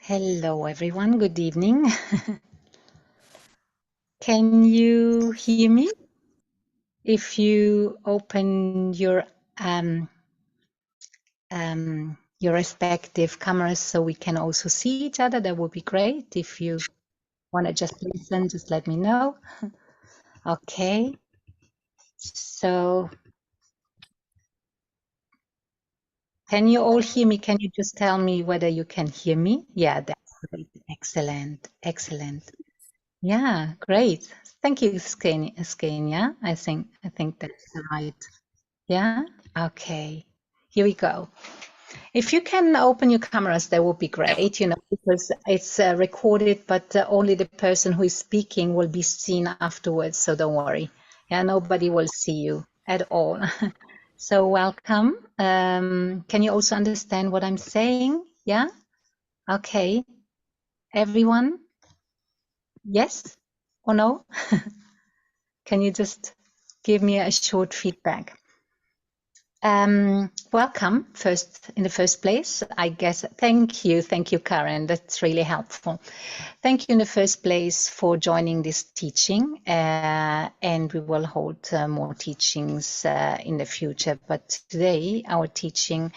Hello, everyone. Good evening. Can you hear me? If you open your respective cameras so we can also see each other, that would be great. If you want to just listen, just let me know. Okay. So can you all hear me? Can you just tell me whether you can hear me? Yeah, that's great. Excellent. Excellent. Yeah, great. Thank you, Scania. I think that's right. Yeah? Okay. Here we go. If you can open your cameras, that would be great, because it's recorded, but only the person who is speaking will be seen afterwards, so don't worry. Yeah, nobody will see you at all. So welcome. Can you also understand what I'm saying? Yeah? Okay. Everyone? Yes or no? Can you just give me a short feedback? Welcome in the first place, I guess. Thank you, Karen. That's really helpful. Thank you in the first place for joining this teaching, and we will hold more teachings in the future. But today our teaching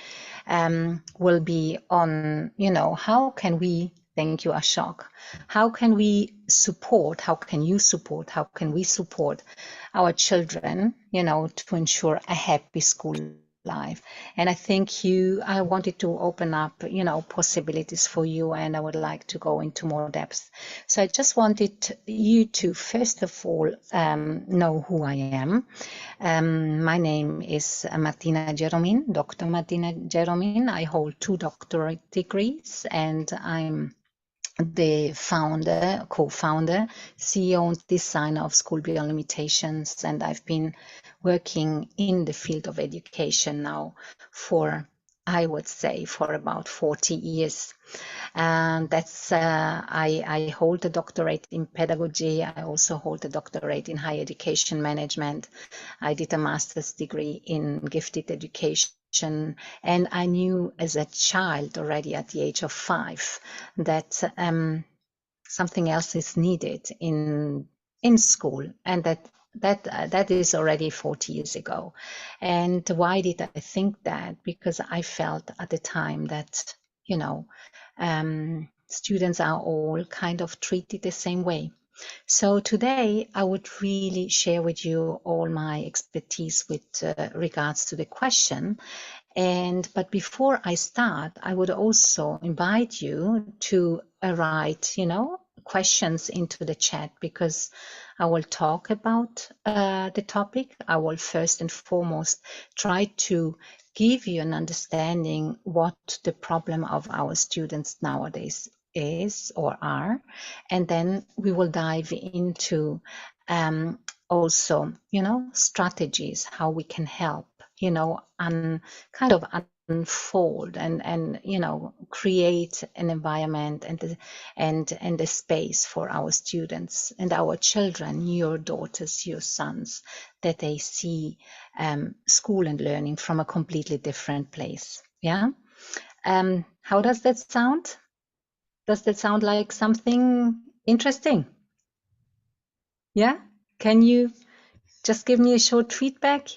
will be on, how can we, thank you, Ashok, how can we support, how can you support, how can we support our children, to ensure a happy school life. And I think I wanted to open up, possibilities for you, and I would like to go into more depth. So I just wanted you to, first of all, know who I am. My name is Martina Jeromin, Dr. Martina Jeromin. I hold 2 doctorate degrees, and I'm the co-founder, CEO and designer of School Beyond Limitations, and I've been working in the field of education now for, I would say, for about 40 years. And that's I hold a doctorate in pedagogy. I also hold a doctorate in higher education management. I did a master's degree in gifted education. And I knew as a child already at the age of 5 that something else is needed in school, and that is already 40 years ago. And why did I think that? Because I felt at the time that students are all kind of treated the same way. So today I would really share with you all my expertise with regards to the question. But before I start, I would also invite you to write, questions into the chat, because I will talk about the topic. I will first and foremost try to give you an understanding what the problem of our students nowadays is or are, and then we will dive into also, strategies, how we can help, and kind of unfold and create an environment and a space for our students and our children, your daughters, your sons, that they see school and learning from a completely different place. Yeah. How does that sound? Does that sound like something interesting? Yeah. Can you just give me a short feedback?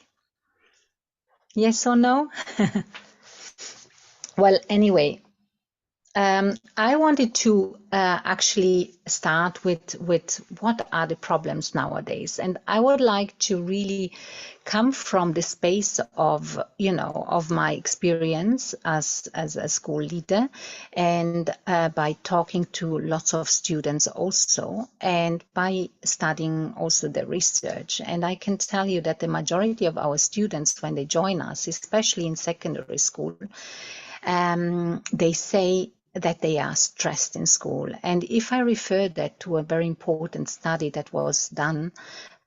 Yes or no? Well, anyway, I wanted to actually start with what are the problems nowadays, and I would like to really come from the space of of my experience as a school leader, and by talking to lots of students also, and by studying also the research. And I can tell you that the majority of our students, when they join us, especially in secondary school, they say that they are stressed in school. And if I refer that to a very important study that was done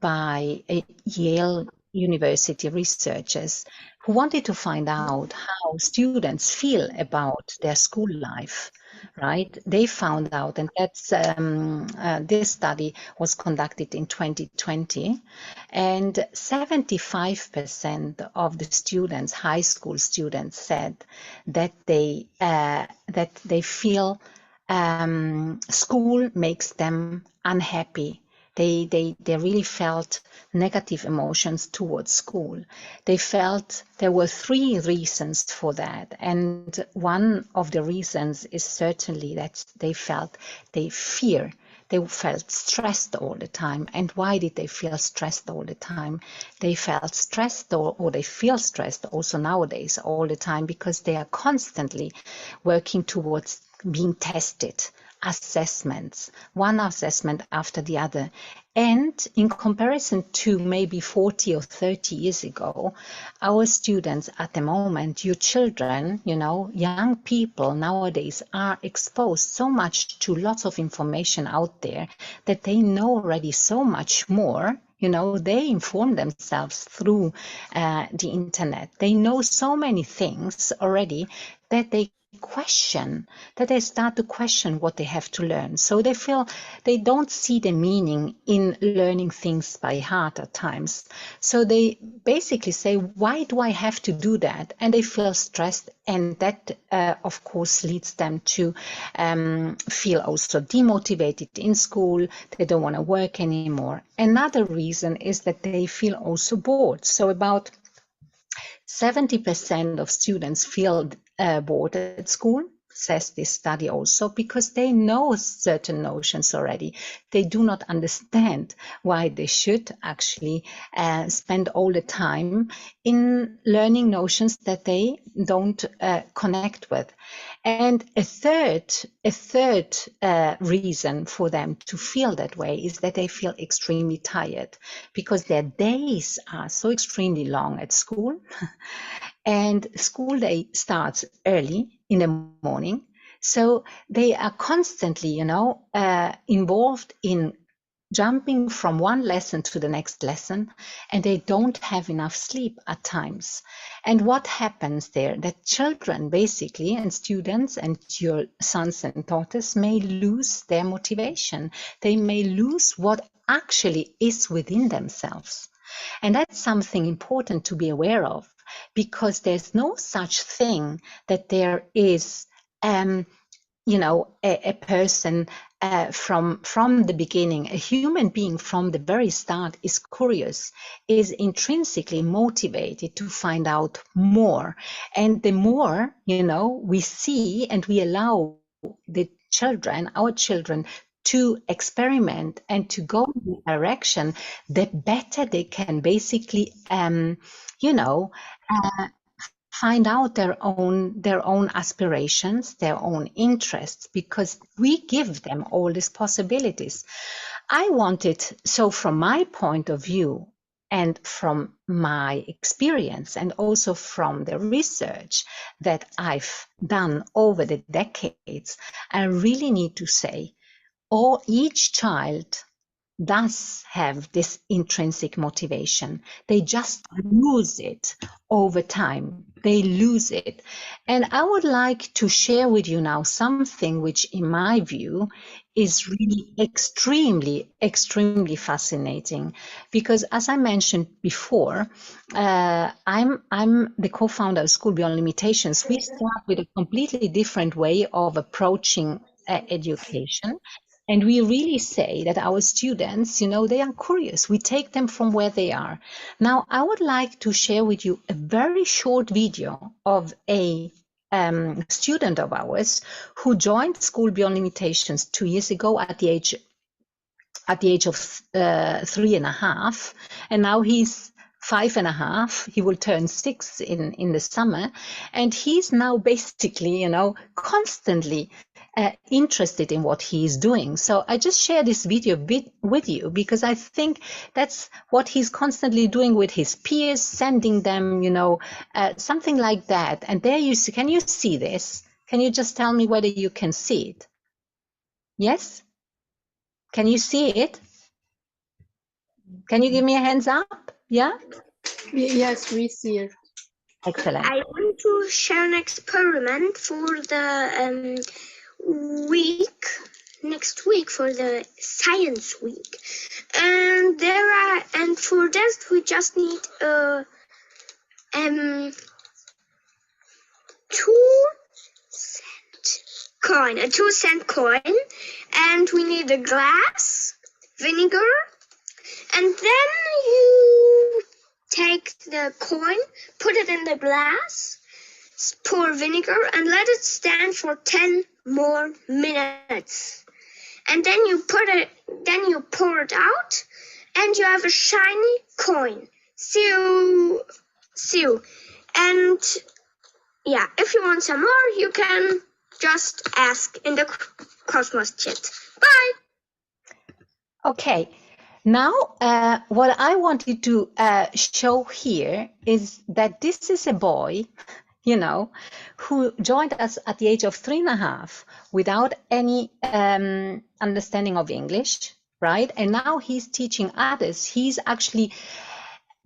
by Yale University researchers who wanted to find out how students feel about their school life, right? They found out, and that's this study was conducted in 2020, and 75% of the students, high school students, said that they feel school makes them unhappy. They really felt negative emotions towards school. They felt there were 3 reasons for that. And one of the reasons is certainly that they felt they felt stressed all the time. And why did they feel stressed all the time? They felt stressed or they feel stressed also nowadays all the time because they are constantly working towards being tested, assessments, one assessment after the other. And in comparison to maybe 40 or 30 years ago, our students at the moment, your children, young people nowadays are exposed so much to lots of information out there that they know already so much more. They inform themselves through the internet. They know so many things already that they start to question what they have to learn. So they feel they don't see the meaning in learning things by heart at times. So they basically say, why do I have to do that? And they feel stressed. And that, of course, leads them to feel also demotivated in school. They don't want to work anymore. Another reason is that they feel also bored. So about 70% of students feel bored at school, says this study also, because they know certain notions already. They do not understand why they should actually spend all the time in learning notions that they don't connect with. And a third reason for them to feel that way is that they feel extremely tired because their days are so extremely long at school. And school day starts early in the morning. So they are constantly, involved in jumping from one lesson to the next lesson, and they don't have enough sleep at times. And what happens there? That children basically, and students and your sons and daughters may lose their motivation. They may lose what actually is within themselves. And that's something important to be aware of, because there's no such thing that there is a person from the beginning, a human being from the very start is curious, is intrinsically motivated to find out more. And the more, we see and we allow our children, to experiment and to go in the direction, the better they can basically, find out their own aspirations, their own interests, because we give them all these possibilities. So from my point of view and from my experience and also from the research that I've done over the decades, I really need to say, each child does have this intrinsic motivation. They just lose it over time. They lose it. And I would like to share with you now something which, in my view, is really extremely, extremely fascinating. Because as I mentioned before, I'm the co-founder of School Beyond Limitations. We start with a completely different way of approaching education. And we really say that our students, they are curious. We take them from where they are. Now, I would like to share with you a very short video of a student of ours who joined School Beyond Limitations 2 years ago at the age of 3.5, and now he's 5.5. He will turn 6 in the summer, and he's now basically, constantly interested in what he is doing. So I just share this video with you because I think that's what he's constantly doing with his peers, sending them, something like that. And there you see, can you see this? Can you just tell me whether you can see it? Yes? Can you see it? Can you give me a hands up? Yeah? Yes, we see it. Excellent. I want to share an experiment for the next week, for the science week. And for that we just need 2 cent. coin, a 2-cent coin, and we need a glass, vinegar, and then you take the coin, put it in the glass, pour vinegar, and let it stand for 10 more minutes. And then you pour it out, and you have a shiny coin. See you. And yeah, if you want some more, you can just ask in the Cosmos chat. Bye. Okay, now what I wanted to show here is that this is a boy, you know, who joined us at the age of 3.5 without any understanding of English, right? And now he's teaching others. He's actually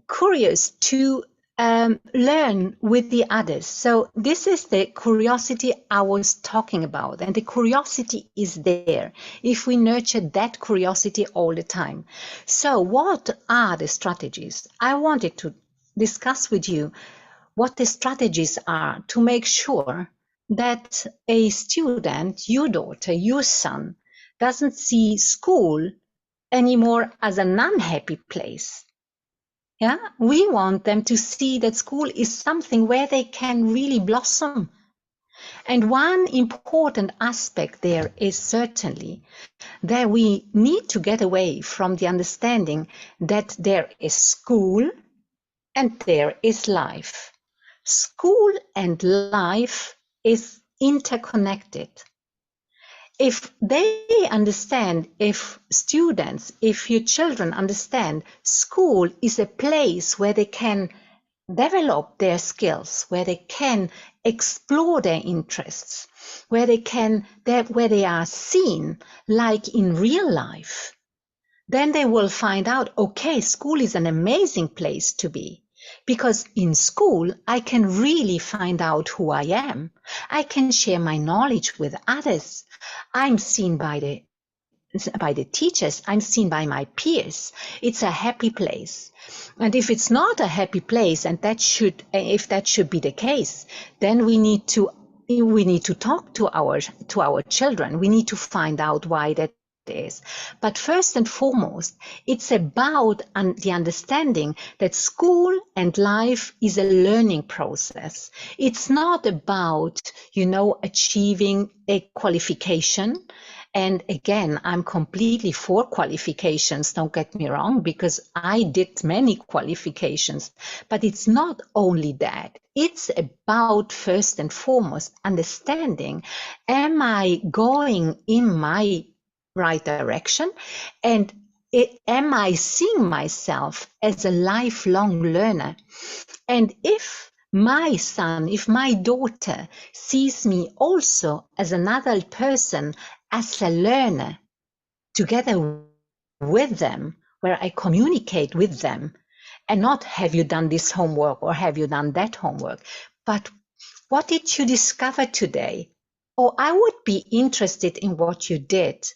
curious to learn with the others. So this is the curiosity I was talking about, and the curiosity is there if we nurture that curiosity all the time. So what are the strategies? I wanted to discuss with you what the strategies are to make sure that a student, your daughter, your son, doesn't see school anymore as an unhappy place. Yeah, we want them to see that school is something where they can really blossom. And one important aspect there is certainly that we need to get away from the understanding that there is school and there is life. School and life is interconnected. If they understand, if students, if your children understand, school is a place where they can develop their skills, where they can explore their interests, where they are seen like in real life, then they will find out, okay, school is an amazing place to be. Because in school, I can really find out who I am. I can share my knowledge with others. I'm seen by the teachers. I'm seen by my peers. It's a happy place. And if it's not a happy place, and if that should be the case, then we need to talk to our children. We need to find out why that is. But first and foremost, it's about the understanding that school and life is a learning process. It's not about, achieving a qualification. And again, I'm completely for qualifications, don't get me wrong, because I did many qualifications. But it's not only that. It's about, first and foremost, understanding, am I going in my right direction? And am I seeing myself as a lifelong learner? And if my son, if my daughter sees me also as another person, as a learner, together with them, where I communicate with them, and not have you done this homework or have you done that homework, but what did you discover today? Or I would be interested in what you did.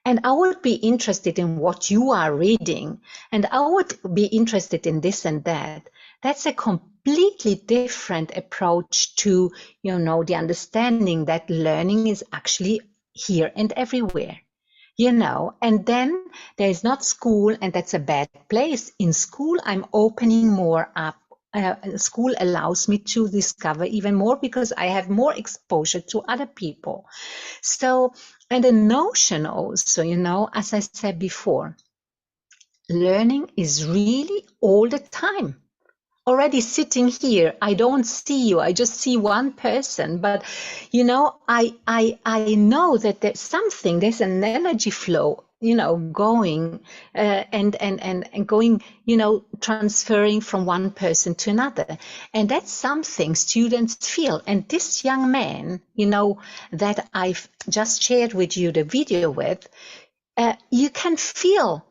And I would be interested in what you are reading. And I would be interested in this and that. That's a completely different approach to, the understanding that learning is actually here and everywhere. And then there's not school, and that's a bad place. In school, I'm opening more up. School allows me to discover even more because I have more exposure to other people. So, and the notion also, as I said before, learning is really all the time. Already sitting here, I don't see you, I just see one person, but I know that there's an energy flow, going and going, transferring from one person to another. And that's something students feel. And this young man, that I've just shared with you the video with, you can feel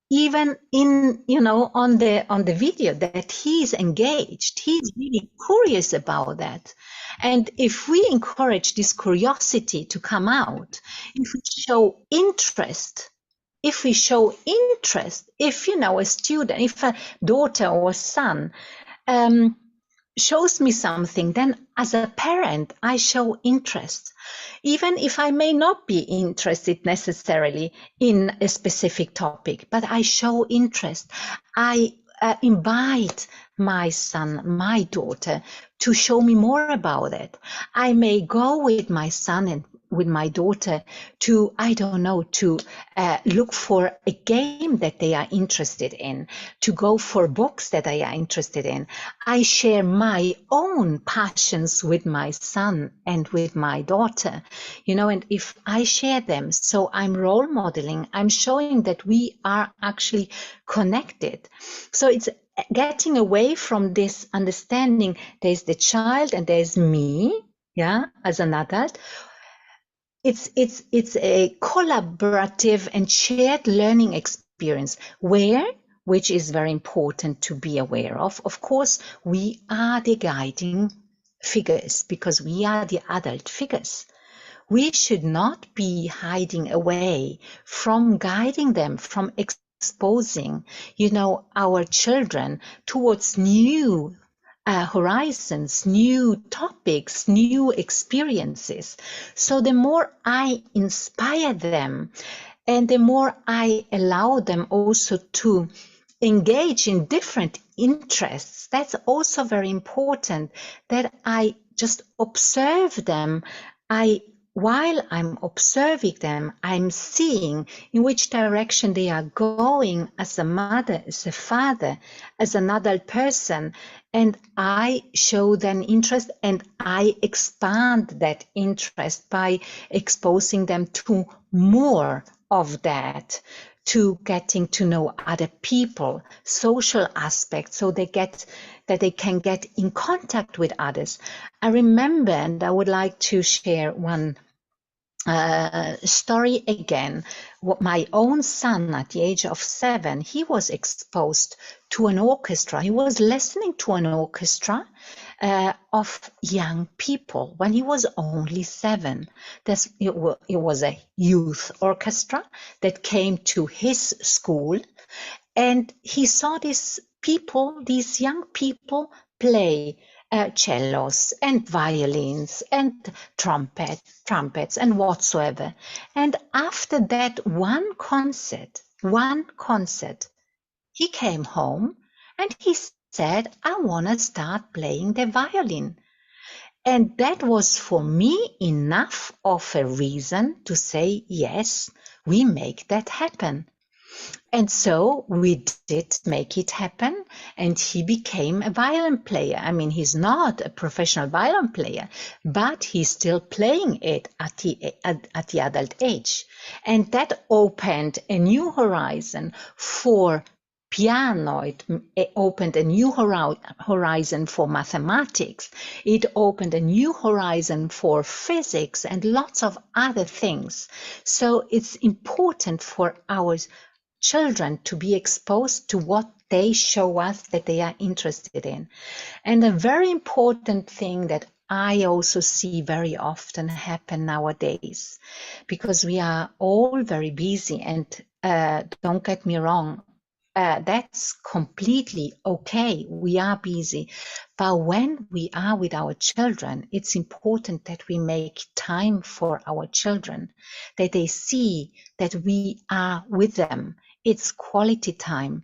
even in, on the video that he's engaged, he's really curious about that. And if we encourage this curiosity to come out, if we show interest, if a student, if a daughter or son, shows me something, then as a parent, I show interest. Even if I may not be interested necessarily in a specific topic, but I show interest. I invite my son, my daughter, to show me more about it. I may go with my son and with my daughter to, I don't know, to look for a game that they are interested in, to go for books that they are interested in. I share my own passions with my son and with my daughter, you know, and if I share them, so I'm role modeling, I'm showing that we are actually connected. So it's getting away from this understanding there's the child and there's me, yeah, as an adult. It's a collaborative and shared learning experience where, which is very important to be aware of course, we are the guiding figures because we are the adult figures. We should not be hiding away from guiding them, from exposing, you know, our children towards new horizons, new topics, new experiences. So the more I inspire them and the more I allow them also to engage in different interests, that's also very important, that I just observe them. While I'm observing them, I'm seeing in which direction they are going as a mother, as a father, as an adult person, and I show them interest and I expand that interest by exposing them to more of that, to getting to know other people, social aspects, so they can get in contact with others. I remember, and I would like to share one story again. My own son, at the age of 7, he was exposed to an orchestra. He was listening to an orchestra of young people when he was only 7. It was a youth orchestra that came to his school, and he saw these young people play cellos and violins and trumpets and whatsoever. And after that one concert, he came home and he said, I want to start playing the violin. And that was for me enough of a reason to say, yes, we make that happen. And so we did make it happen, and he became a violin player. I mean, he's not a professional violin player, but he's still playing it at the adult age. And that opened a new horizon for piano. It opened a new horizon for mathematics. It opened a new horizon for physics and lots of other things. So it's important for our children to be exposed to what they show us that they are interested in. And a very important thing that I also see very often happen nowadays, because we are all very busy, and don't get me wrong, that's completely okay. We are busy. But when we are with our children, it's important that we make time for our children, that they see that we are with them. It's quality time.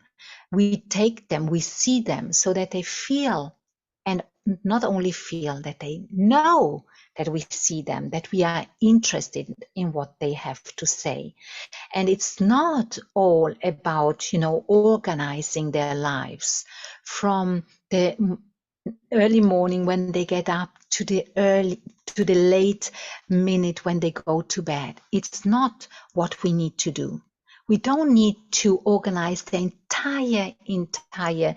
We take them, we see them, so that they feel, and not only feel, that they know that we see them, that we are interested in what they have to say. And it's not all about, you know, organizing their lives from the early morning when they get up to the late minute when they go to bed. It's not what we need to do. We don't need to organize the entire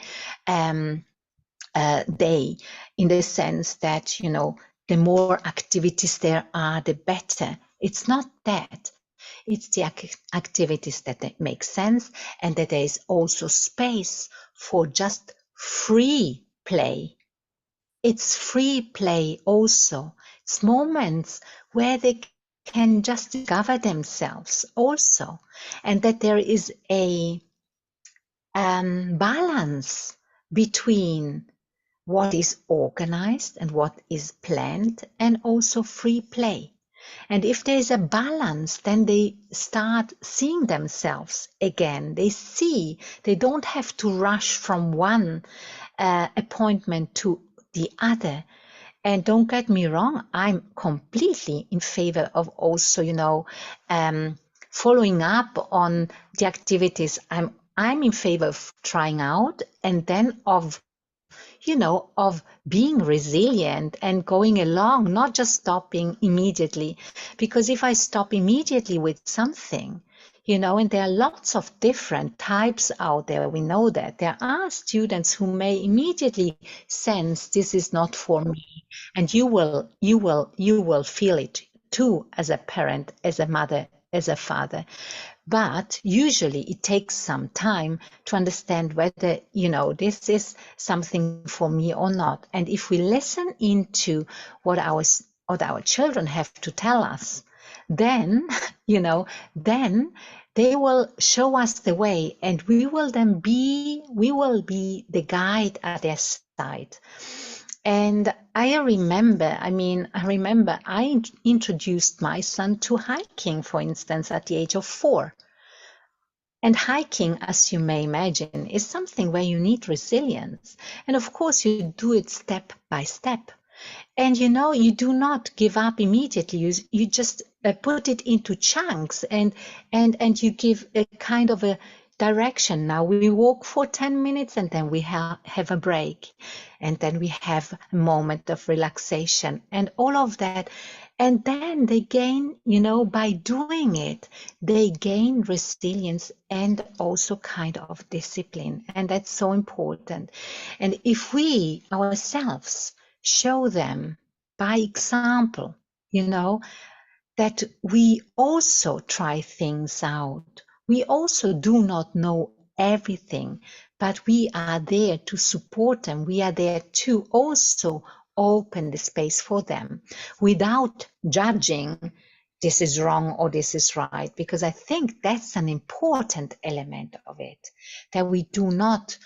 day, in the sense that, you know, the more activities there are, the better. It's not that. It's the activities that make sense, and that there is also space for just free play. It's free play also. It's moments where they can just discover themselves also, and that there is a balance between what is organized and what is planned, and also free play. And if there's a balance, then they start seeing themselves again. They don't have to rush from one appointment to the other. And don't get me wrong, I'm completely in favor of also, following up on the activities. I'm in favor of trying out, and then of being resilient and going along, not just stopping immediately. Because if I stop immediately with something, and there are lots of different types out there, we know that there are students who may immediately sense this is not for me, and you will feel it too, as a parent, as a mother, as a father. But usually it takes some time to understand whether, this is something for me or not. And if we listen into what our children have to tell us, then, then they will show us the way, and we will be the guide at their side. And I remember I introduced my son to hiking, for instance, at the age of 4. And hiking, as you may imagine, is something where you need resilience. And of course, you do it step by step. And you do not give up immediately. You just put it into chunks, and you give a kind of a direction. Now we walk for 10 minutes, and then we have a break, and then we have a moment of relaxation, and all of that. And then they gain, by doing it, they gain resilience and also kind of discipline. And that's so important. And if we ourselves show them by example, that we also try things out. We also do not know everything, but we are there to support them. We are there to also open the space for them without judging this is wrong or this is right, because I think that's an important element of it, that we do not,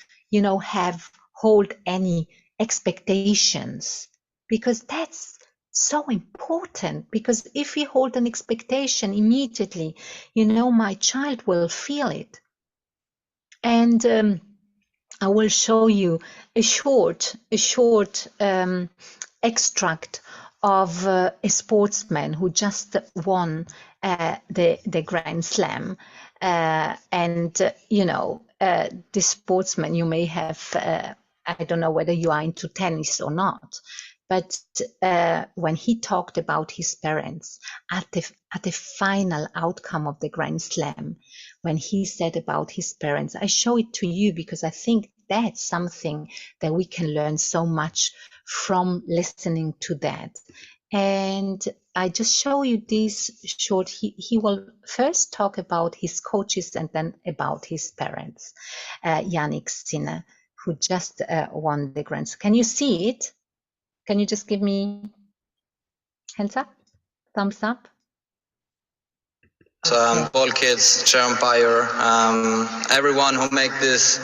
hold any expectations, because that's so important. Because if we hold an expectation immediately, my child will feel it. And I will show you a short extract of a sportsman who just won the Grand Slam. This sportsman, you may have, I don't know whether you are into tennis or not, but when he talked about his parents at the final outcome of the Grand Slam, when he said about his parents, I show it to you because I think that's something that we can learn so much from listening to that. And I just show you this short. He will first talk about his coaches and then about his parents. Yannick Sinner, who just won the Grand Slam. Can you see it? Can you just give me hands up, thumbs up? Ball kids, chair umpire, everyone who make this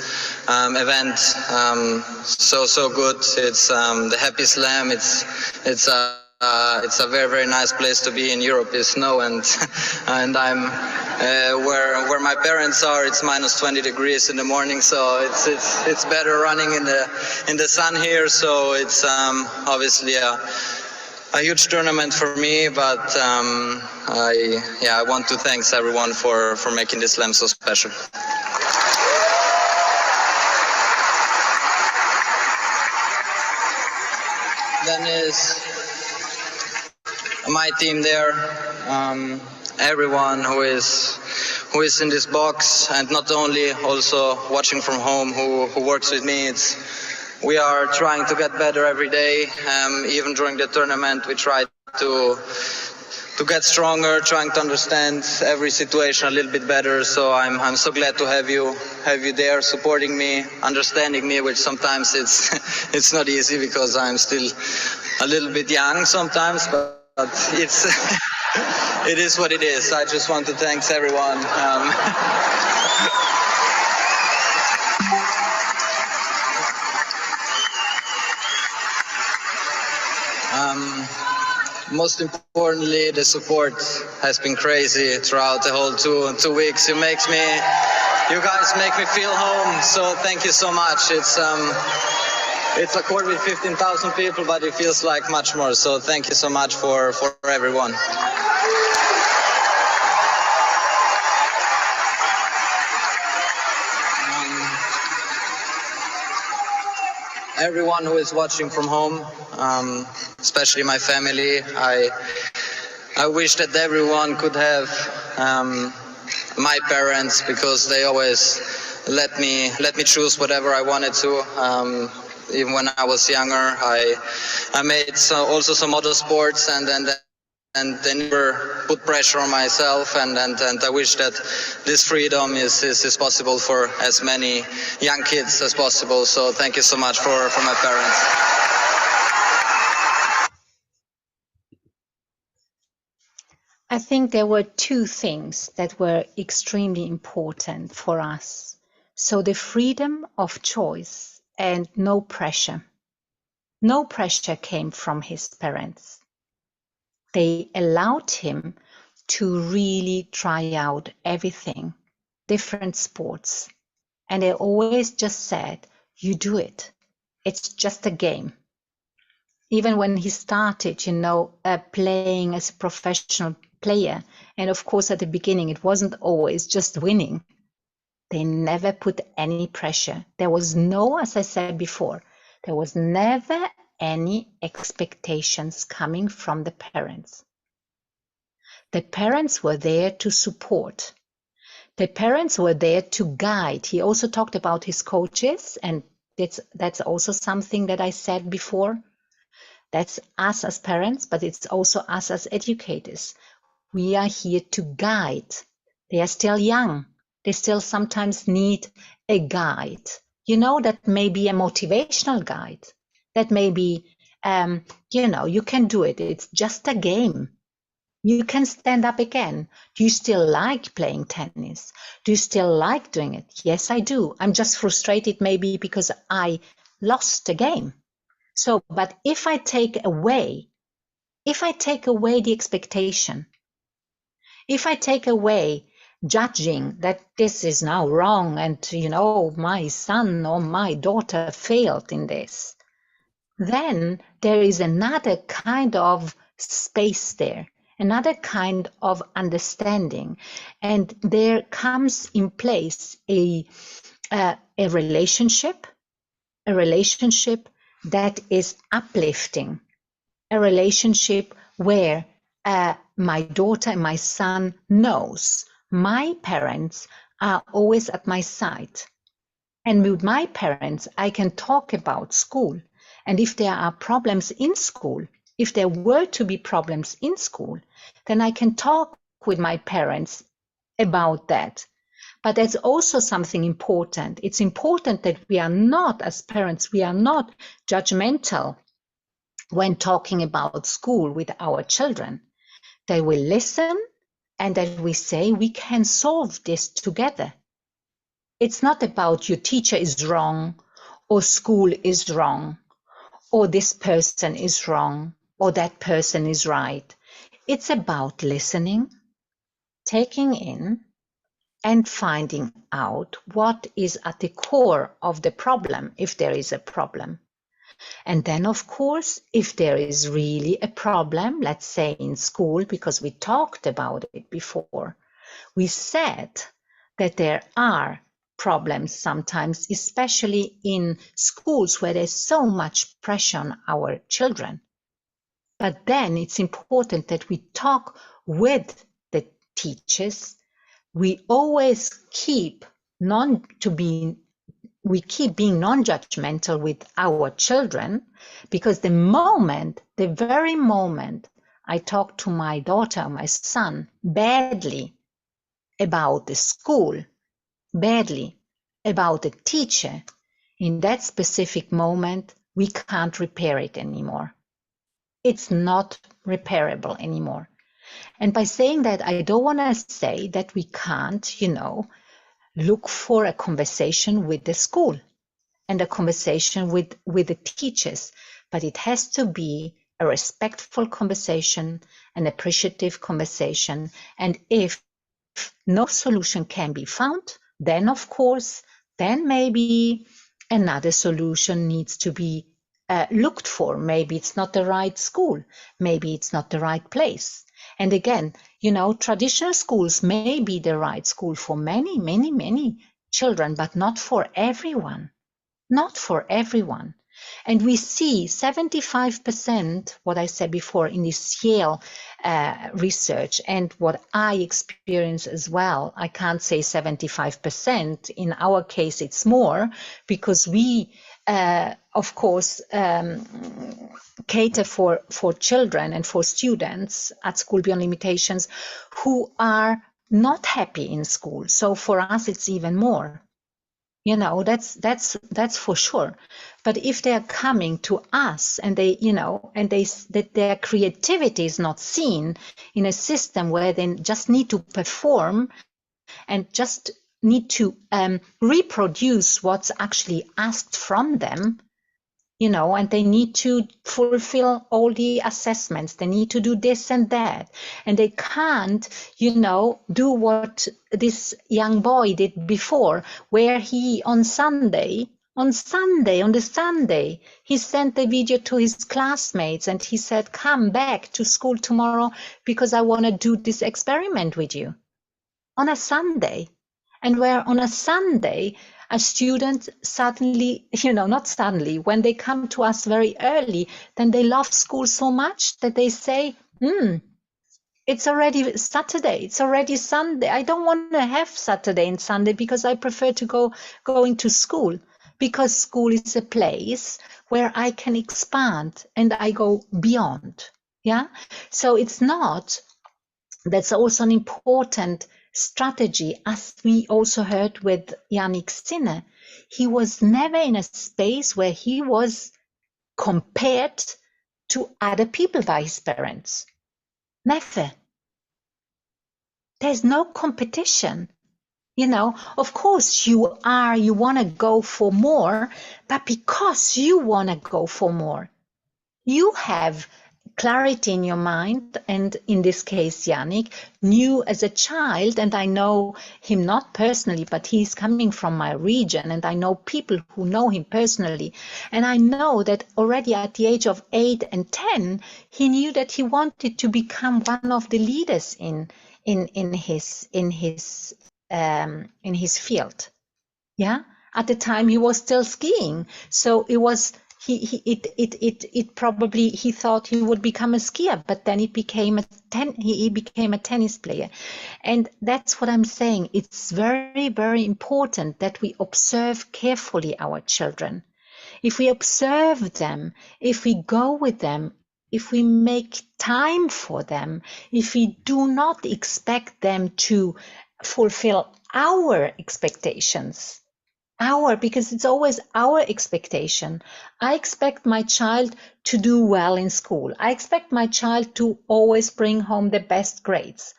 event so good. It's the Happy Slam. It's a very, very nice place to be in Europe. Is snow, and I'm where my parents are. It's minus 20 degrees in the morning, so it's better running in the sun here. So it's obviously a huge tournament for me, but I want to thank everyone for making this slam so special. Then is my team there, everyone who is in this box, and not only also watching from home who works with me. We are trying to get better every day. Even during the tournament, we try to get stronger, trying to understand every situation a little bit better. So I'm so glad to have you there, supporting me, understanding me, which sometimes it's not easy because I'm still a little bit young sometimes, but it's it is what it is. I just want to thank everyone. most importantly, the support has been crazy throughout the whole two weeks. You guys make me feel home. So thank you so much. It's a court with 15,000 people, but it feels like much more. So thank you so much for everyone. Everyone who is watching from home, especially my family, I wish that everyone could have my parents, because they always let me choose whatever I wanted to. Even when I was younger, I made also some other sports, and they never put pressure on myself, and I wish that this freedom is possible for as many young kids as possible. So thank you so much for my parents. I think there were two things that were extremely important for us. So the freedom of choice and no pressure. No pressure came from his parents. They allowed him to really try out everything, different sports. And they always just said, you do it. It's just a game. Even when he started, playing as a professional player, and of course at the beginning it wasn't always just winning. They never put any pressure. There was no, as I said before, there was never any expectations coming from the parents. The parents were there to support. The parents were there to guide. He also talked about his coaches, and that's also something that I said before. That's us as parents, but it's also us as educators. We are here to guide. They are still young. They still sometimes need a guide. That may be a motivational guide. That may be, you can do it. It's just a game. You can stand up again. Do you still like playing tennis? Do you still like doing it? Yes, I do. I'm just frustrated maybe because I lost the game. So, but if I take away the expectation, if I take away judging that this is now wrong and, my son or my daughter failed in this, then there is another kind of space there, another kind of understanding. And there comes in place a relationship that is uplifting, a relationship where my daughter and my son knows my parents are always at my side. And with my parents, I can talk about school. And if there are problems in school, if there were to be problems in school, then I can talk with my parents about that. But that's also something important. It's important that we are not, as parents, we are not judgmental when talking about school with our children. They will listen, and that we say we can solve this together. It's not about your teacher is wrong, or school is wrong, or this person is wrong, or that person is right. It's about listening, taking in, and finding out what is at the core of the problem, if there is a problem. And then, of course, if there is really a problem, let's say in school, because we talked about it before, we said that there are problems sometimes, especially in schools where there's so much pressure on our children. But then it's important that we talk with the teachers. We always keep being non-judgmental with our children, because the very moment I talk to my daughter, my son, badly about the school, badly about the teacher, in that specific moment, we can't repair it anymore. It's not repairable anymore. And by saying that, I don't want to say that we can't, look for a conversation with the school and a conversation with the teachers, but it has to be a respectful conversation, an appreciative conversation. And if no solution can be found, then of course, then maybe another solution needs to be looked for. Maybe it's not the right school. Maybe it's not the right place. And again, you know, traditional schools may be the right school for many, many, many children, but not for everyone. Not for everyone. And we see 75%, what I said before in this Yale research, and what I experience as well. I can't say 75%. In our case, it's more, because we, of course, cater for children and for students at School Beyond Limitations who are not happy in school. So for us, it's even more. You know, that's for sure. But if they're coming to us and they, you know, and that their creativity is not seen in a system where they just need to perform and just need to reproduce what's actually asked from them, you know, and they need to fulfill all the assessments. They need to do this and that. And they can't, you know, do what this young boy did before, where he on the Sunday, he sent a video to his classmates and he said, come back to school tomorrow because I want to do this experiment with you on a Sunday. And where on a Sunday, a student suddenly, you know, not suddenly, when they come to us very early, then they love school so much that they say, it's already Saturday, it's already Sunday. I don't want to have Saturday and Sunday because I prefer to going to school, because school is a place where I can expand and I go beyond. Yeah. So it's not, that's also an important strategy, as we also heard with Yannick Sinne. He was never in a space where he was compared to other people by his parents. Never. There's no competition. You know, of course you want to go for more, but because you want to go for more, you have clarity in your mind. And in this case, Yannick knew as a child, and I know him not personally, but he's coming from my region, and I know people who know him personally. And I know that already at the age of 8 and 10, he knew that he wanted to become one of the leaders in his field. Yeah. At the time he was still skiing. So it was, he probably, he thought he would become a skier, but then he became a tennis player. And that's what I'm saying. It's very, very important that we observe carefully our children. If we observe them, if we go with them, if we make time for them, if we do not expect them to fulfill our expectations, because it's always our expectation. I expect my child to do well in school. I expect my child to always bring home the best grades.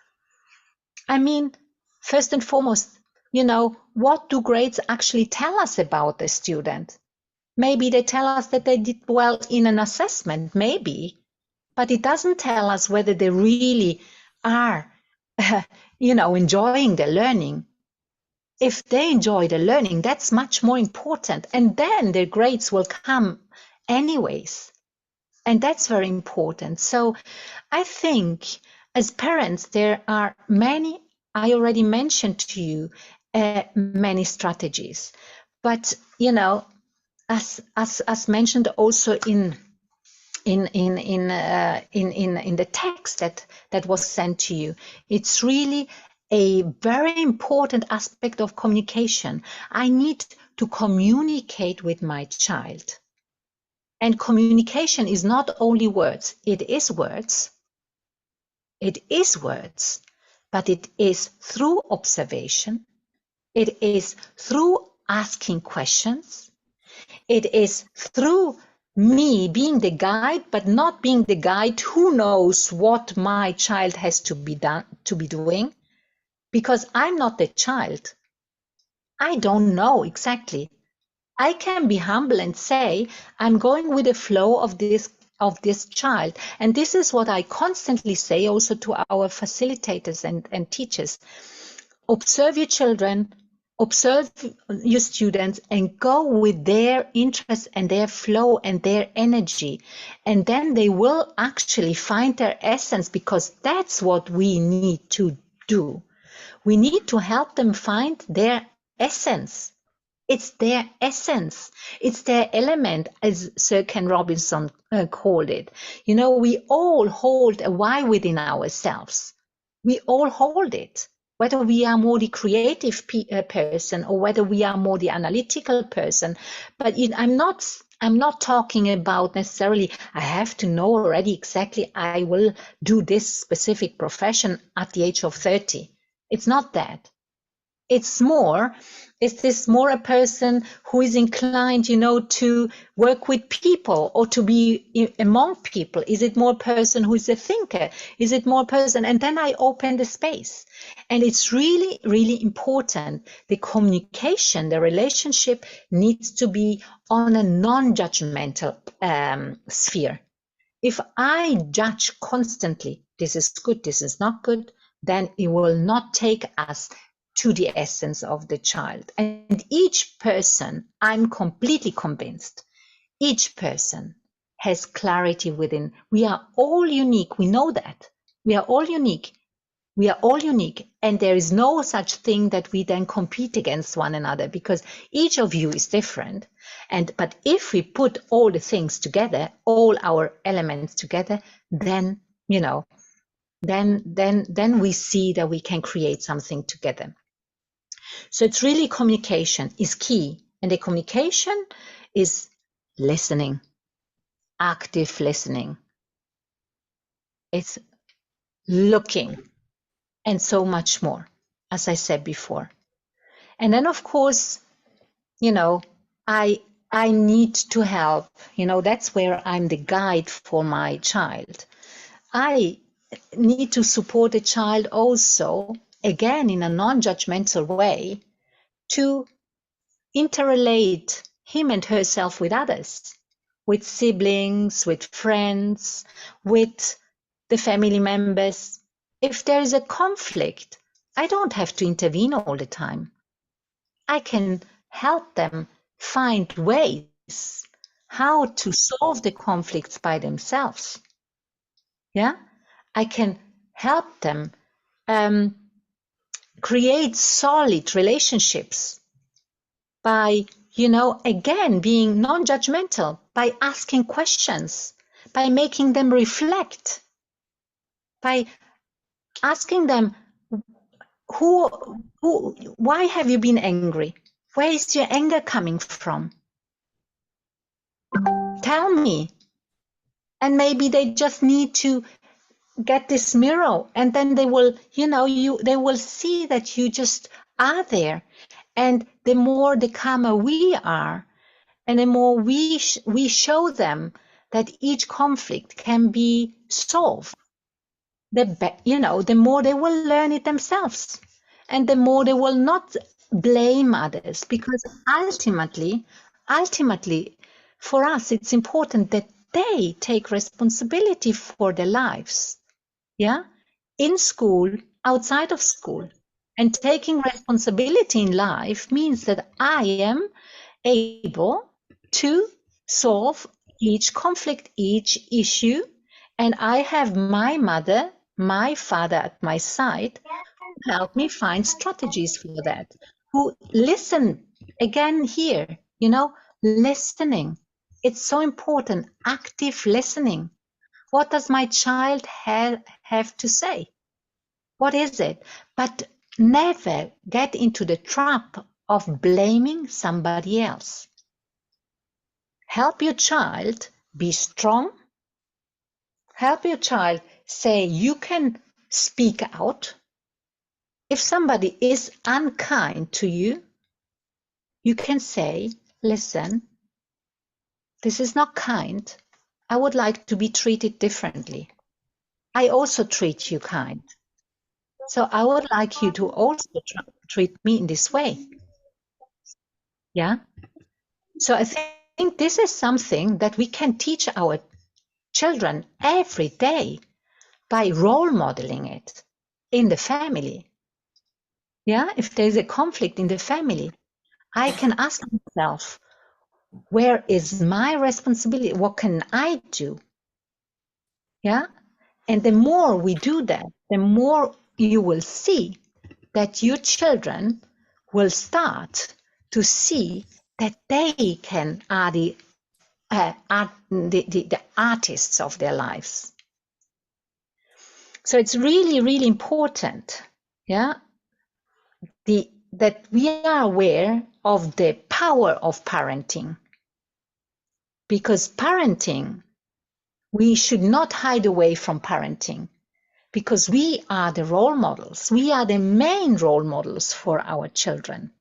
I mean, first and foremost, you know, what do grades actually tell us about the student? Maybe they tell us that they did well in an assessment, maybe, but it doesn't tell us whether they really are, you know, enjoying the learning. If they enjoy the learning, that's much more important. And then their grades will come anyways. And that's very important. So I think as parents, there are many, I already mentioned to you, many strategies. But, you know, as mentioned also in the text that was sent to you, it's really a very important aspect of communication. I need to communicate with my child. And communication is not only words. It is words. It is words, but it is through observation. It is through asking questions. It is through me being the guide, but not being the guide who knows what my child has to be doing. Because I'm not the child. I don't know exactly. I can be humble and say, I'm going with the flow of this of this child. And this is what I constantly say also to our facilitators and teachers. Observe your children, observe your students, and go with their interest and their flow and their energy. And then they will actually find their essence, because that's what we need to do. We need to help them find their essence. It's their essence. It's their element, as Sir Ken Robinson called it. You know, we all hold a why within ourselves. We all hold it, whether we are more the creative person or whether we are more the analytical person. But I'm not talking about necessarily, I have to know already exactly I will do this specific profession at the age of 30. It's not that. It's more, is this more a person who is inclined, you know, to work with people or to be among people? Is it more a person who is a thinker? Is it more a person? And then I open the space. And it's really, really important. The communication, the relationship needs to be on a non-judgmental sphere. If I judge constantly, this is good, this is not good, then it will not take us to the essence of the child. And each person, I'm completely convinced, each person has clarity within. We are all unique. We know that. We are all unique. We are all unique. And there is no such thing that we then compete against one another, because each of you is different. But if we put all the things together, all our elements together, then, you know, then we see that we can create something together. So it's really communication is key. And the communication is listening, active listening. It's looking, and so much more, as I said before. And then, of course, you know, I need to help. You know, that's where I'm the guide for my child. I need to support a child also, again, in a non-judgmental way, to interrelate him and herself with others, with siblings, with friends, with the family members. If there is a conflict, I don't have to intervene all the time. I can help them find ways how to solve the conflicts by themselves. Yeah, I can help them create solid relationships by, you know, again, being non-judgmental, by asking questions, by making them reflect, by asking them, why have you been angry? Where is your anger coming from? Tell me. And maybe they just need to get this mirror, and then they will, you know, they will see that you just are there. And the more the calmer we are, and the more we show them that each conflict can be solved, the more they will learn it themselves, and the more they will not blame others, because ultimately, for us, it's important that they take responsibility for their lives. Yeah, in school, outside of school. And taking responsibility in life means that I am able to solve each conflict, each issue, and I have my mother, my father at my side who help me find strategies for that, who listen. Again here, you know, listening. It's so important, active listening. What does my child have to say? What is it? But never get into the trap of blaming somebody else. Help your child be strong. Help your child say, you can speak out. If somebody is unkind to you, you can say, listen, this is not kind. I would like to be treated differently. I also treat you kind. So I would like you to also treat me in this way. Yeah. So I think this is something that we can teach our children every day by role modeling it in the family. Yeah, if there's a conflict in the family, I can ask myself, where is my responsibility? What can I do? Yeah. And the more we do that, the more you will see that your children will start to see that they are the artists of their lives. So it's really, really important, yeah, that we are aware of the power of parenting. Because parenting, we should not hide away from parenting, because we are the role models. We are the main role models for our children.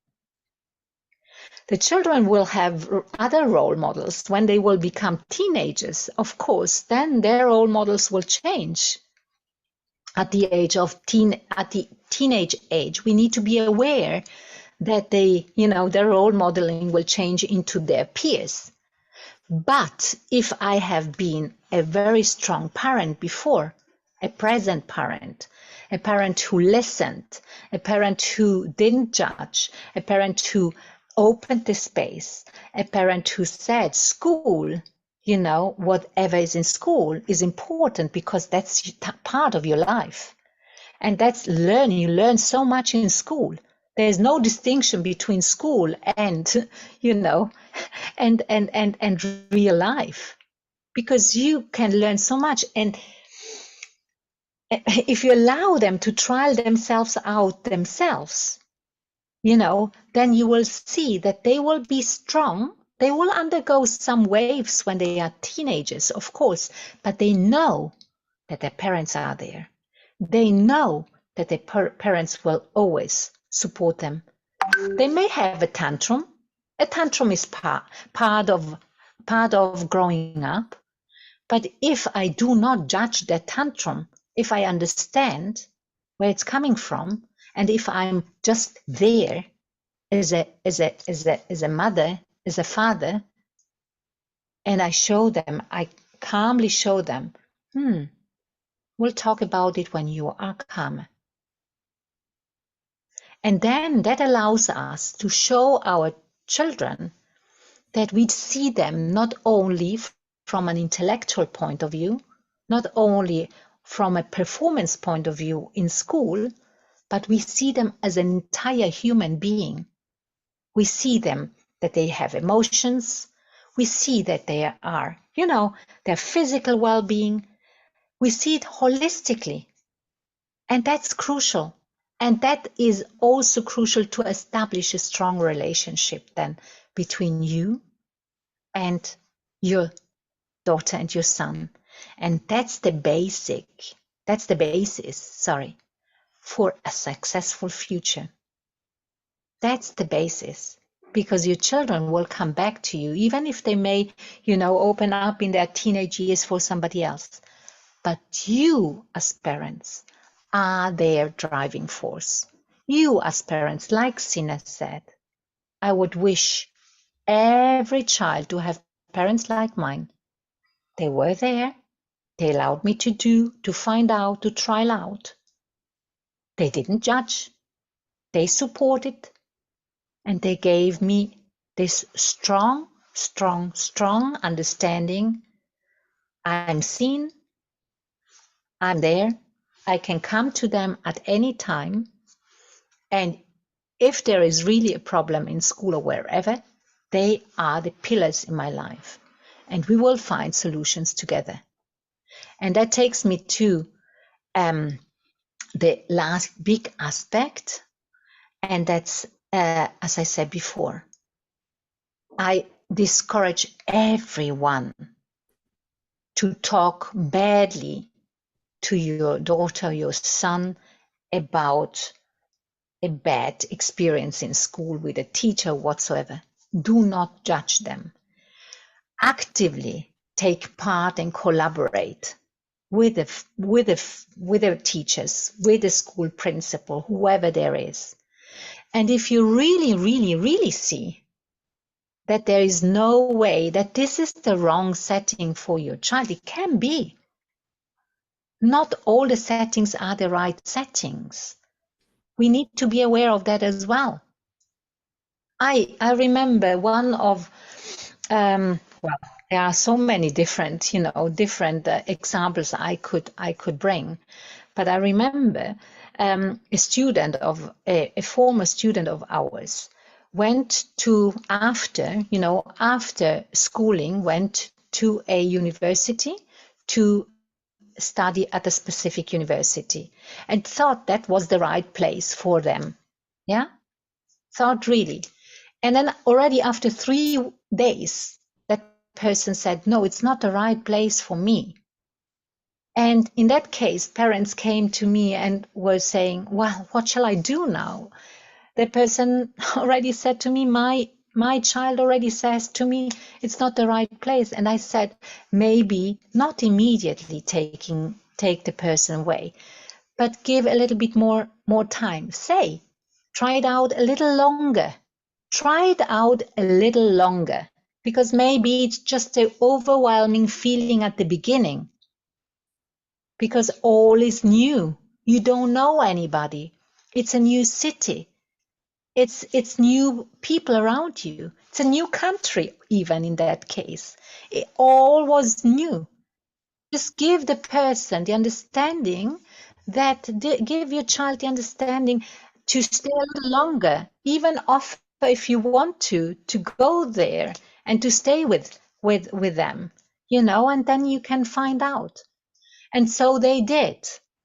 The children will have other role models when they will become teenagers. Of course, then their role models will change. At the teenage age, we need to be aware that their role modeling will change into their peers. But if I have been a very strong parent before, a present parent, a parent who listened, a parent who didn't judge, a parent who opened the space, a parent who said school, whatever is in school is important because that's part of your life. And that's learning. You learn so much in school. There's no distinction between school and, and real life, because you can learn so much. And if you allow them to trial themselves out themselves, then you will see that they will be strong. They will undergo some waves when they are teenagers, of course, but they know that their parents are there. They know that their parents will always support them. They may have a tantrum. A tantrum is part of growing up. But if I do not judge that tantrum, if I understand where it's coming from, and if I'm just there as a mother, as a father, and I calmly show them, we'll talk about it when you are calmer. And then that allows us to show our children that we see them not only from an intellectual point of view, not only from a performance point of view in school, but we see them as an entire human being. We see them that they have emotions. We see that they are, their physical well-being. We see it holistically. And that's crucial. And that is also crucial to establish a strong relationship then between you and your daughter and your son. And that's the basis, for a successful future. That's the basis, because your children will come back to you, even if they may, open up in their teenage years for somebody else. But you as parents are their driving force. You as parents, like Sina said, I would wish every child to have parents like mine. They were there. They allowed me to find out, to try out. They didn't judge. They supported. And they gave me this strong understanding. I'm seen. I'm there. I can come to them at any time. And if there is really a problem in school or wherever, they are the pillars in my life. And we will find solutions together. And that takes me to the last big aspect. And that's, as I said before, I discourage everyone to talk badly to your daughter, your son, about a bad experience in school with a teacher whatsoever. Do not judge them. Actively take part and collaborate with the teachers, with the school principal, whoever there is. And if you really see that there is no way that this is the wrong setting for your child. It can be. Not all the settings are the right settings. We need to be aware of that as well. I remember one of, well, there are so many different, examples I could bring, but I remember a former student of ours went to, after schooling, went to a university to study at a specific university and thought that was the right place for them. Yeah, thought really. And then already after 3 days, that person said, no, it's not the right place for me. And in that case, parents came to me and were saying, well, what shall I do now? The person already said to me, my child already says to me, it's not the right place. And I said, maybe not immediately take the person away, but give a little bit more time. Say, try it out a little longer. Try it out a little longer, because maybe it's just an overwhelming feeling at the beginning, because all is new. You don't know anybody. It's a new city. It's new people around you. It's a new country, even in that case. It all was new. Just give the person the understanding give your child the understanding to stay a little longer, even offer if you want to go there and to stay with them, and then you can find out. And so they did.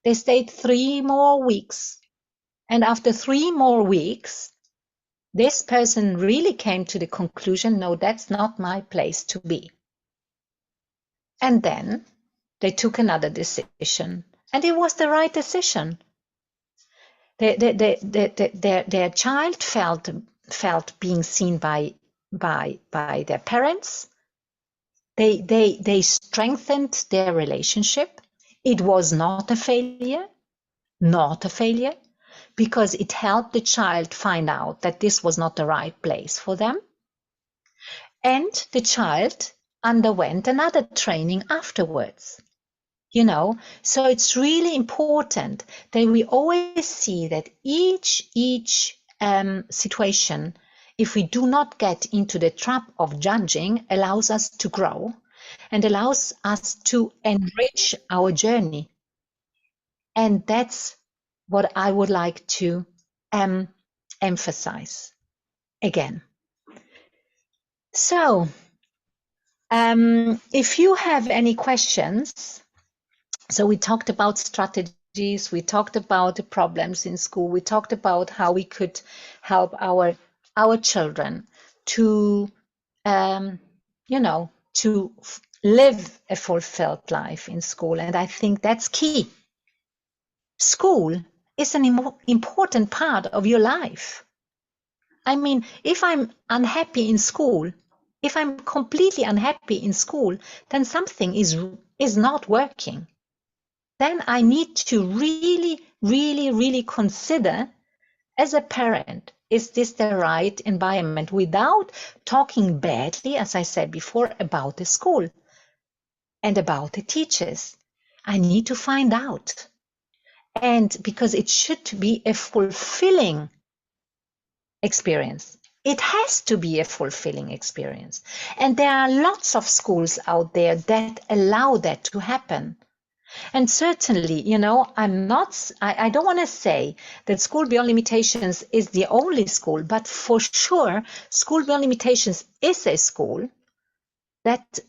They stayed 3 more weeks. And after 3 more weeks, this person really came to the conclusion, no, that's not my place to be. And then they took another decision, and it was the right decision. Their child felt being seen by their parents. They strengthened their relationship. It was not a failure, because it helped the child find out that this was not the right place for them. And the child underwent another training afterwards. So it's really important that we always see that each situation, if we do not get into the trap of judging, allows us to grow and allows us to enrich our journey. And that's what I would like to emphasize again. So if you have any questions, so we talked about strategies, we talked about the problems in school, we talked about how we could help our children to, to live a fulfilled life in school. And I think that's key. School is an important part of your life. I mean, if I'm unhappy in school, if I'm completely unhappy in school, then something is not working. Then I need to really, really, really consider as a parent, is this the right environment, without talking badly, as I said before, about the school and about the teachers. I need to find out. And because it should be a fulfilling experience. It has to be a fulfilling experience. And there are lots of schools out there that allow that to happen. And certainly, I don't want to say that School Beyond Limitations is the only school, but for sure, School Beyond Limitations is a school that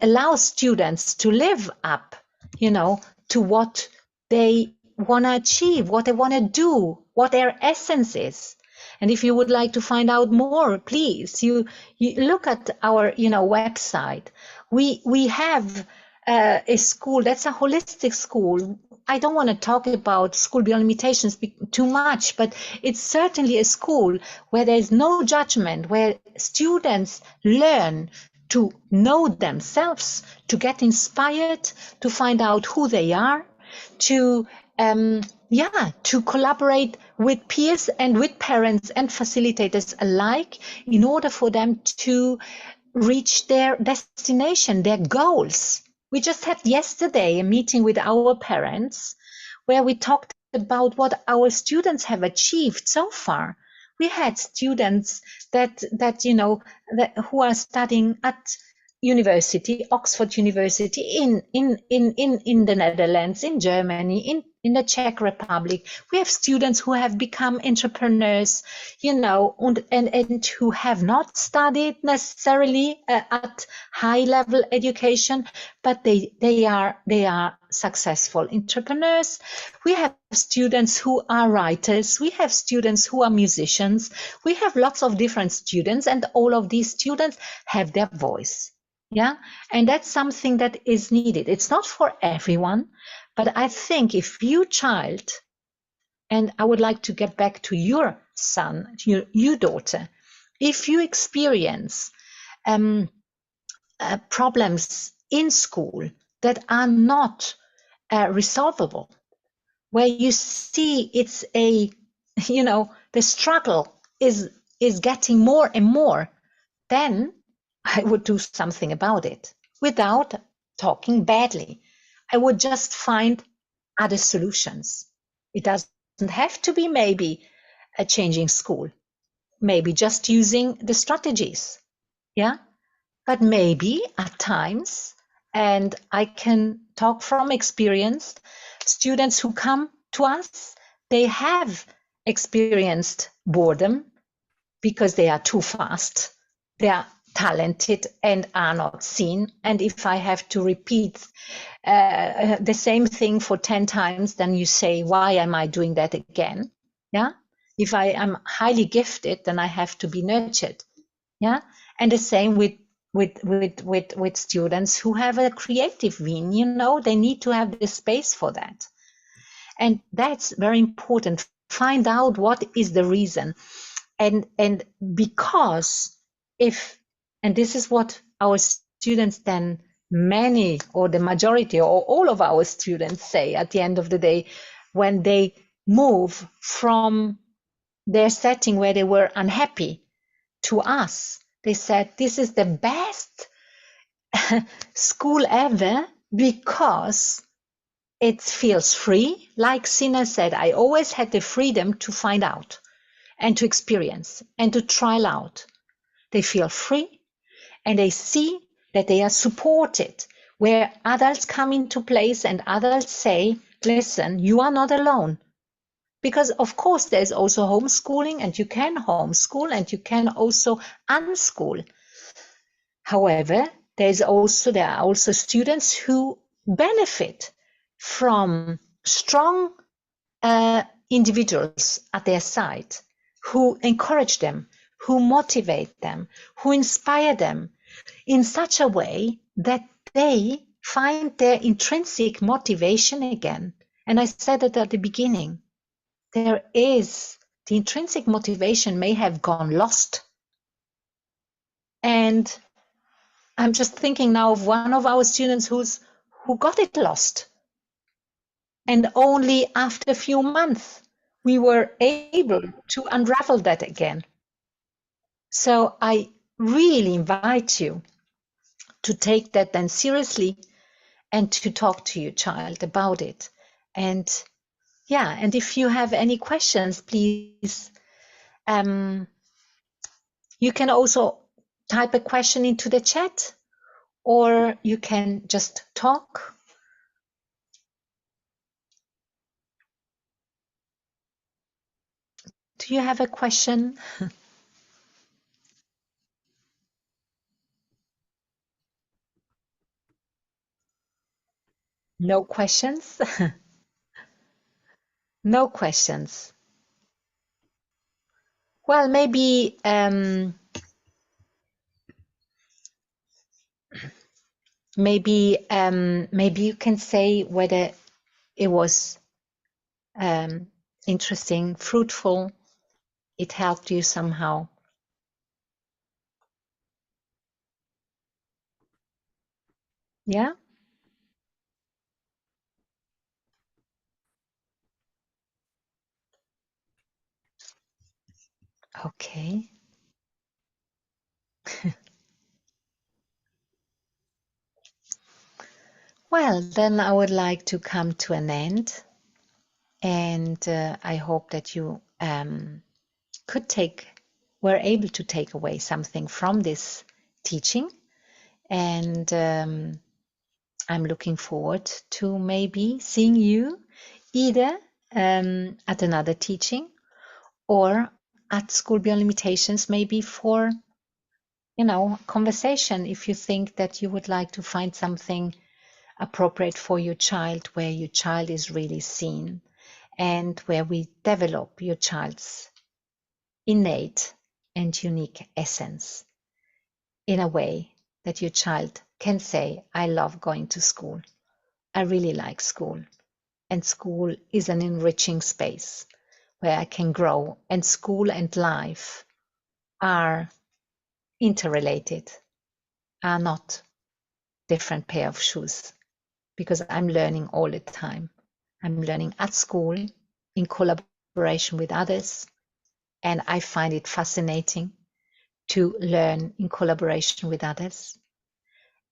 allows students to live up, to what they want to achieve, what they want to do, what their essence is. And if you would like to find out more, please, you look at our, website. We have a school that's a holistic school. I don't want to talk about School Beyond Limitations too much, but it's certainly a school where there's no judgment, where students learn to know themselves, to get inspired, to find out who they are, to to collaborate with peers and with parents and facilitators alike in order for them to reach their destination, their goals. We just had yesterday a meeting with our parents where we talked about what our students have achieved so far. We had students that who are studying at university, Oxford University, in the Netherlands, in Germany, in the Czech Republic. We have students who have become entrepreneurs, and who have not studied necessarily at high level education, but they are successful entrepreneurs. We have students who are writers. We have students who are musicians. We have lots of different students, and all of these students have their voice. Yeah, and that's something that is needed. It's not for everyone, but I think if your child, and I would like to get back to your son, your daughter, if you experience problems in school that are not resolvable, where you see it's the struggle is getting more and more, then I would do something about it without talking badly. I would just find other solutions. It doesn't have to be maybe a changing school, maybe just using the strategies. Yeah. But maybe at times, and I can talk from experience, students who come to us, they have experienced boredom because they are too fast. They are talented and are not seen. And if I have to repeat the same thing for 10 times, then you say, why am I doing that again? Yeah. If I am highly gifted, then I have to be nurtured. Yeah. And the same with students who have a creative vein, they need to have the space for that. And that's very important. Find out what is the reason. And because and this is what our students then, many or the majority or all of our students say at the end of the day, when they move from their setting where they were unhappy to us, they said, this is the best school ever because it feels free. Like Sina said, I always had the freedom to find out and to experience and to trial out. They feel free and they see that they are supported, where adults come into place and adults say, listen, you are not alone. Because of course there's also homeschooling, and you can homeschool and you can also unschool. However, there are also students who benefit from strong individuals at their side, who encourage them, who motivate them, who inspire them in such a way that they find their intrinsic motivation again. And I said it at the beginning, the intrinsic motivation may have gone lost. And I'm just thinking now of one of our students who got it lost. And only after a few months, we were able to unravel that again. So I really invite you to take that then seriously and to talk to your child about it. And and if you have any questions, please, you can also type a question into the chat, or you can just talk. Do you have a question? No questions? No questions. Well, maybe maybe you can say whether it was interesting, fruitful, it helped you somehow. Yeah. Okay. Well, then I would like to come to an end, and I hope that you were able to take away something from this teaching, and I'm looking forward to maybe seeing you either at another teaching or at School Beyond Limitations, maybe for conversation, if you think that you would like to find something appropriate for your child, where your child is really seen and where we develop your child's innate and unique essence in a way that your child can say, I love going to school. I really like school. And school is an enriching space where I can grow, and school and life are interrelated, are not different pair of shoes, because I'm learning all the time. I'm learning at school in collaboration with others, and I find it fascinating to learn in collaboration with others.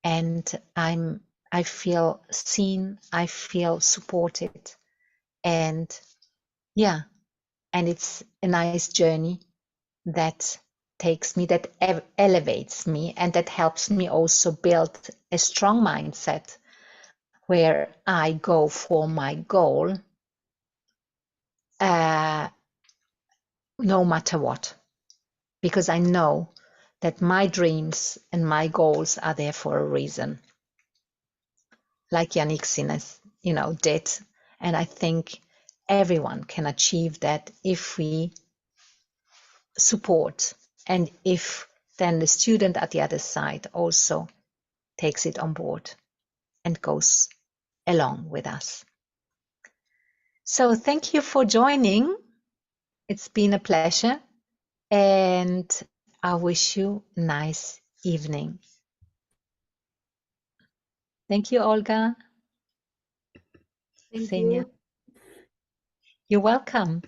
And I feel seen, I feel supported, and yeah, and it's a nice journey that takes me, that elevates me, and that helps me also build a strong mindset where I go for my goal no matter what, because I know that my dreams and my goals are there for a reason, like Yannick Sinnes, did. And I think everyone can achieve that if we support, and if then the student at the other side also takes it on board and goes along with us. So thank you for joining. It's been a pleasure, and I wish you a nice evening. Thank you, Olga. Thank Xenia. you. You're welcome.